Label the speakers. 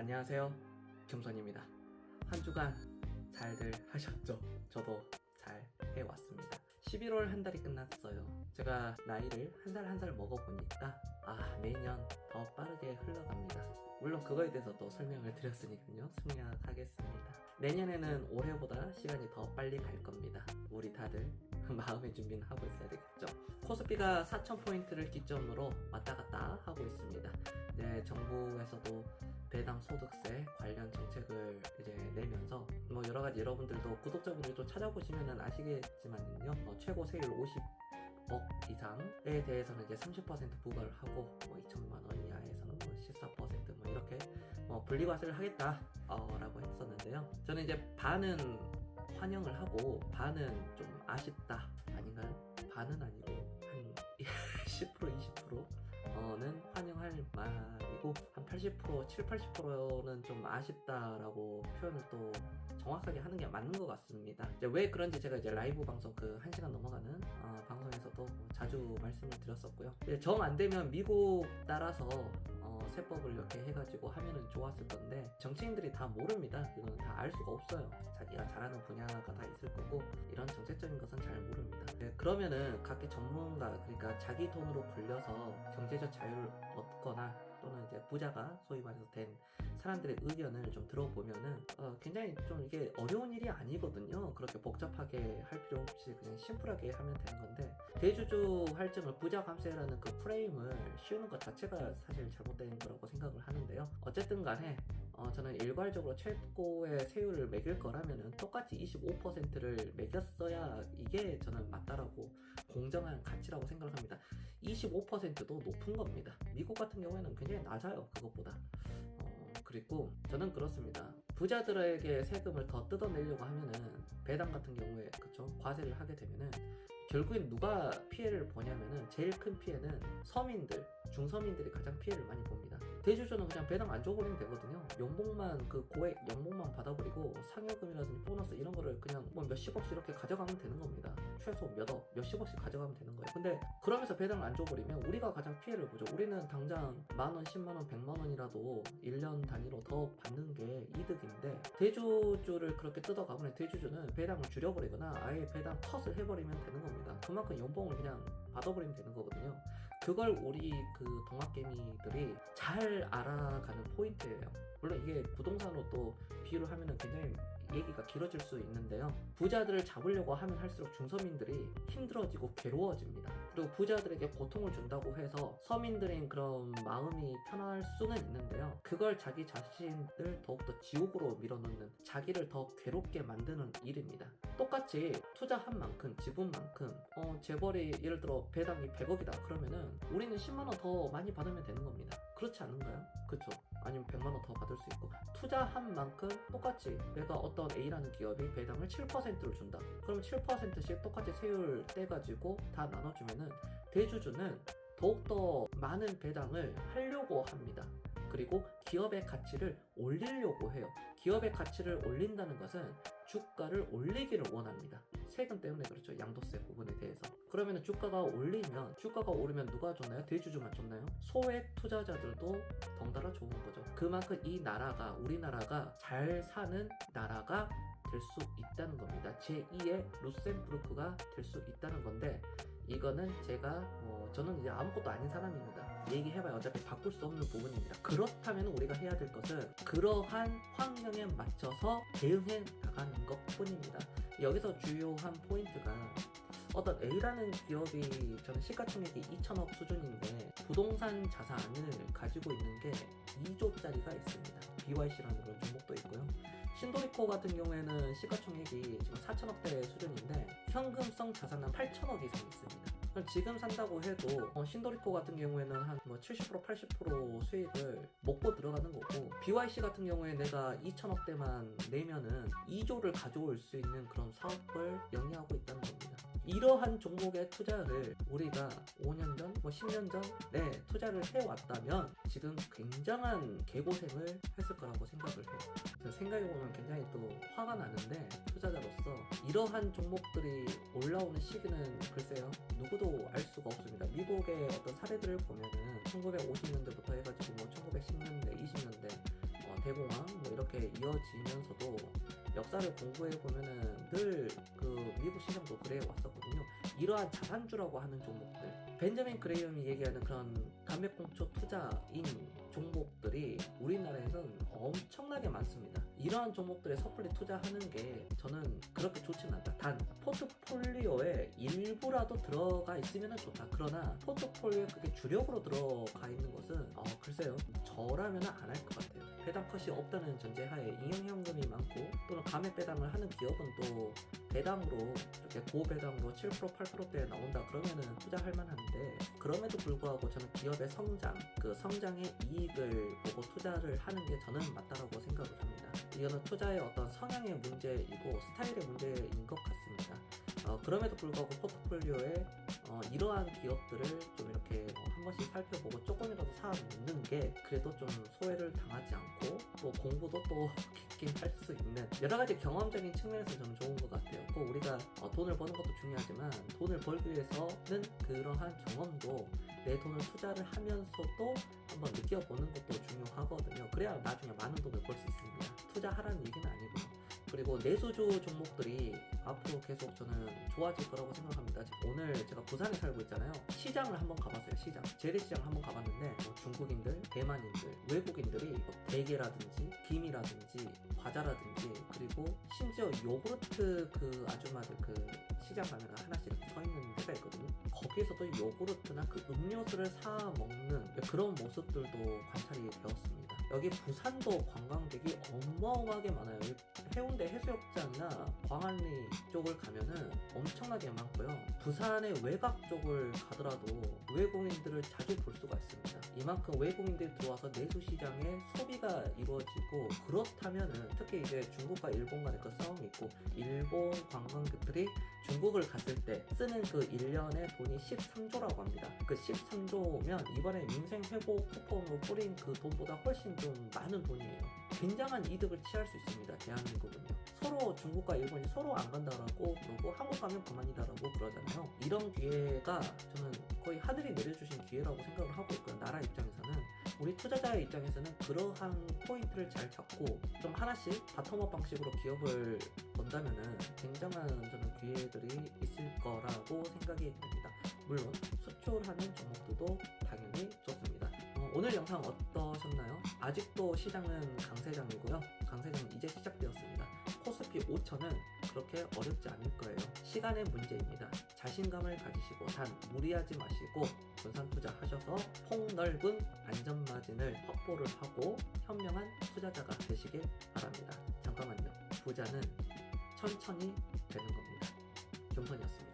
Speaker 1: 안녕하세요, 겸손입니다. 한 주간 잘들 하셨죠? 저도 잘 해왔습니다. 11월 한 달이 끝났어요. 제가 나이를 한 살 한 살 먹어보니까 매년 더 빠르게 흘러갑니다. 물론 그거에 대해서 또 설명을 드렸으니까요, 생략하겠습니다. 내년에는 올해보다 시간이 더 빨리 갈 겁니다. 우리 다들 마음의 준비는 하고 있어야 되겠죠. 코스피가 4,000포인트를 기점으로 왔다 갔다 하고 있습니다. 이제 정부에서도 배당 소득세 관련 정책을 이제 내면서 여러 가지, 여러분들도 구독자분들이 좀 찾아보시면 아시겠지만요, 최고 세율 50억 이상에 대해서는 이제 30% 부과를 하고 2천만 원 이하에서는 14% 이렇게 분리과세를 하겠다라고 했었는데요. 저는 이제 반은 환영을 하고 반은 좀 아쉽다 아닌가요? 반은 아니고 한 10% 20%는 환영할 말이고 한 80% 70-80%는 좀 아쉽다라고 표현을 또 정확하게 하는 게 맞는 것 같습니다. 이제 왜 그런지 제가 이제 라이브 방송 그 1시간 넘어가는 방송에서도 자주 말씀을 드렸었고요. 정 안 되면 미국 따라서 세법을 이렇게 해가지고 하면은 좋았을 건데 정치인들이 다 모릅니다. 그거는 다 알 수가 없어요. 자기가 잘하는 분야가 다 있을 거고 이런 정책적인 것은 잘 모릅니다. 그러면은 각기 전문가, 그러니까 자기 돈으로 굴려서 경제적 자유를 얻거나 또는 이제 부자가 소위 말해서 된 사람들의 의견을 좀 들어보면은 굉장히 좀 이게 어려운 일이 아니거든요. 그렇게 복잡하게 할 필요 없이 그냥 심플하게 하면 되는 건데, 대주주 할증을 부자 감세라는 그 프레임을 씌우는 것 자체가 사실 잘못된 거라고 생각을 하는데요. 어쨌든 간에 저는 일괄적으로 최고의 세율을 매길 거라면은 똑같이 25%를 매겼어야 이게 저는 맞다라고, 공정한 가치라고 생각을 합니다. 25%도 높은 겁니다. 미국 같은 경우에는 굉장히 낮아요, 그것보다. 그리고 저는 그렇습니다. 부자들에게 세금을 더 뜯어내려고 하면은 배당 같은 경우에 과세를 하게 되면은 결국엔 누가 피해를 보냐면은 제일 큰 피해는 서민들, 중서민들이 가장 피해를 많이 봅니다. 대주주는 그냥 배당 안 줘버리면 되거든요. 연봉만, 그 고액 연봉만 받아버리고 상여금이라든지 보너스 이런 거를 그냥 몇십억씩 이렇게 가져가면 되는 겁니다. 최소 몇억, 몇십억씩 가져가면 되는 거예요. 근데 그러면서 배당을 안 줘버리면 우리가 가장 피해를 보죠. 우리는 당장 만원, 10만원, 100만원이라도 1년 단위로 더 받는 게 이득인데, 대주주를 그렇게 뜯어가면 대주주는 배당을 줄여버리거나 아예 배당 컷을 해버리면 되는 겁니다. 그만큼 연봉을 그냥 받아버리면 되는 거거든요. 그걸 우리 그 동학개미들이 잘 알아가는 포인트예요. 물론 이게 부동산으로 또 비유를 하면은 굉장히 얘기가 길어질 수 있는데요. 부자들을 잡으려고 하면 할수록 중서민들이 힘들어지고 괴로워집니다. 그리고 부자들에게 고통을 준다고 해서 서민들인 그런 마음이 편할 수는 있는데요. 그걸 자기 자신을 더욱더 지옥으로 밀어넣는, 자기를 더 괴롭게 만드는 일입니다. 똑같이 투자한 만큼, 지분만큼 재벌이 예를 들어 배당이 100억이다 그러면은 우리는 10만원 더 많이 받으면 되는 겁니다. 그렇지 않은가요? 그쵸? 아니면 100만원 더 받을 수 있고, 투자한 만큼 똑같이 내가 어떤 A라는 기업이 배당을 7%를 준다. 그럼 7%씩 똑같이 세율 떼가지고 다 나눠주면은 대주주는 더욱더 많은 배당을 하려고 합니다. 그리고 기업의 가치를 올리려고 해요. 기업의 가치를 올린다는 것은 주가를 올리기를 원합니다. 세금 때문에 그렇죠. 양도세 부분에 대해서. 그러면 주가가 오르면 누가 좋나요? 대주주만 좋나요? 소액 투자자들도 덩달아 좋은 거죠. 그만큼 이 나라가, 우리나라가 잘 사는 나라가 될 수 있다는 겁니다. 제2의 루셈부르크가 될 수 있다는 건데, 이거는 제가 저는 이제 아무것도 아닌 사람입니다. 얘기해봐야 어차피 바꿀 수 없는 부분입니다. 그렇다면 우리가 해야 될 것은 그러한 환경에 맞춰서 대응해 나가는 것 뿐입니다. 여기서 주요한 포인트가, 어떤 A라는 기업이 저는 시가총액이 2천억 수준인데 부동산 자산을 가지고 있는 게 2조짜리가 있습니다. BYC라는 그런 종목도 있고요. 신도리코 같은 경우에는 시가총액이 지금 4천억대 수준인데 현금성 자산은 8천억 이상 있습니다. 지금 산다고 해도 신도리코 같은 경우에는 한 70% 80% 수익을 먹고 들어가는 거고, BYC 같은 경우에 내가 2천억대만 내면은 2조를 가져올 수 있는 그런 사업을 영위하고 있다는 겁니다. 이러한 종목의 투자를 우리가 5년 전, 10년 전에 투자를 해왔다면 지금 굉장한 개고생을 했을 거라고 생각을 해요. 생각해보면 굉장히 또 화가 나는데, 투자자로서 이러한 종목들이 올라오는 시기는 글쎄요, 누구도 알 수가 없습니다. 미국의 어떤 사례들을 보면은 1950년대부터 해가지고 1910년대, 20년대 대공황 뭐 이렇게 이어지면서도 역사를 공부해 보면은 늘 그 미국 시장도 그래 왔었거든요. 이러한 자산주라고 하는 종목들, 벤저민 그레이엄이 얘기하는 그런 감백공초 투자인 종목들이 우리나라에서는 엄청나게 많습니다. 이러한 종목들에 섣불리 투자하는 게 저는 그렇게 좋지는 않다. 단 포트폴리오에 일부라도 들어가 있으면 좋다. 그러나 포트폴리오에 그게 주력으로 들어가 있는 것은 글쎄요, 저라면 안 할 것 같아요. 배당 컷이 없다는 전제하에 잉여현금이 많고 또는 감액 배당을 하는 기업은 또 배당으로 이렇게 고배당으로 7% 8%대 나온다 그러면은 투자할 만한데, 그럼에도 불구하고 저는 기업의 성장, 그 성장의 이익을 보고 투자를 하는 게 저는 맞다라고 생각을 합니다. 이거는 투자의 어떤 성향의 문제이고 스타일의 문제인 것 같습니다. 그럼에도 불구하고 포트폴리오에 이러한 기업들을 좀 이렇게 한 번씩 살펴보고 조금이라도 사놓는 게 그래도 좀 소외를 당하지 않고 또 공부도 또 깊게 할 수 있는 여러 가지 경험적인 측면에서 저는 좋은 것 같아요. 꼭 우리가 돈을 버는 것도 중요하지만 돈을 벌기 위해서는 그러한 경험도 내 돈을 투자를 하면서도 한번 느껴보는 것도 중요하거든요. 그래야 나중에 많은 돈을 벌 수 있습니다. 투자하라는 얘기는 아니고요. 그리고 내수주 종목들이 앞으로 계속 저는 좋아질 거라고 생각합니다. 오늘 제가 부산에 살고 있잖아요. 시장을 한번 가봤어요. 시장, 재래시장 한번 가봤는데 중국인들, 대만인들, 외국인들이 대게라든지 김이라든지 과자라든지 그리고 심지어 요구르트 그 아줌마들 그 시장 가면 하나씩 서 있는 데가 있거든요. 거기에서도 요구르트나 그 음료수를 사 먹는 그런 모습들도 관찰이 되었습니다. 여기 부산도 관광객이 어마어마하게 많아요. 해운대 해수욕장이나 광안리 쪽을 가면은 엄청나게 많고요. 부산의 외곽 쪽을 가더라도 외국인들을 자주 볼 수가 있습니다. 이만큼 외국인들이 들어와서 내수시장에 소비가 이루어지고, 그렇다면은 특히 이제 중국과 일본 간의 그 싸움이 있고 일본 관광객들이 중국을 갔을 때 쓰는 그 1년의 돈이 13조라고 합니다. 그 13조면 이번에 민생회복 쿠폰으로 뿌린 그 돈보다 훨씬 좀 많은 돈이에요. 굉장한 이득을 취할 수 있습니다. 대한민국은요. 서로 중국과 일본이 서로 안 간다라고 그러고 한국 가면 그만이다라고 그러잖아요. 이런 기회가 저는 거의 하늘이 내려주신 기회라고 생각을 하고 있고요. 나라 입장에서는, 우리 투자자의 입장에서는 그러한 포인트를 잘 잡고 좀 하나씩 바텀업 방식으로 기업을 본다면은 굉장한 저는 기회들이 있을 거라고 생각이 됩니다. 물론 수출하는 종목들도 당연히 좋습니다. 오늘 영상 어떠셨나요? 아직도 시장은 강세장이고요. 강세장은 이제 시작되었습니다. 코스피 5천은 그렇게 어렵지 않을 거예요. 시간의 문제입니다. 자신감을 가지시고 단 무리하지 마시고 분산 투자하셔서 폭넓은 안전마진을 확보를 하고 현명한 투자자가 되시길 바랍니다. 잠깐만요. 부자는 천천히 되는 겁니다. 겸손이었습니다.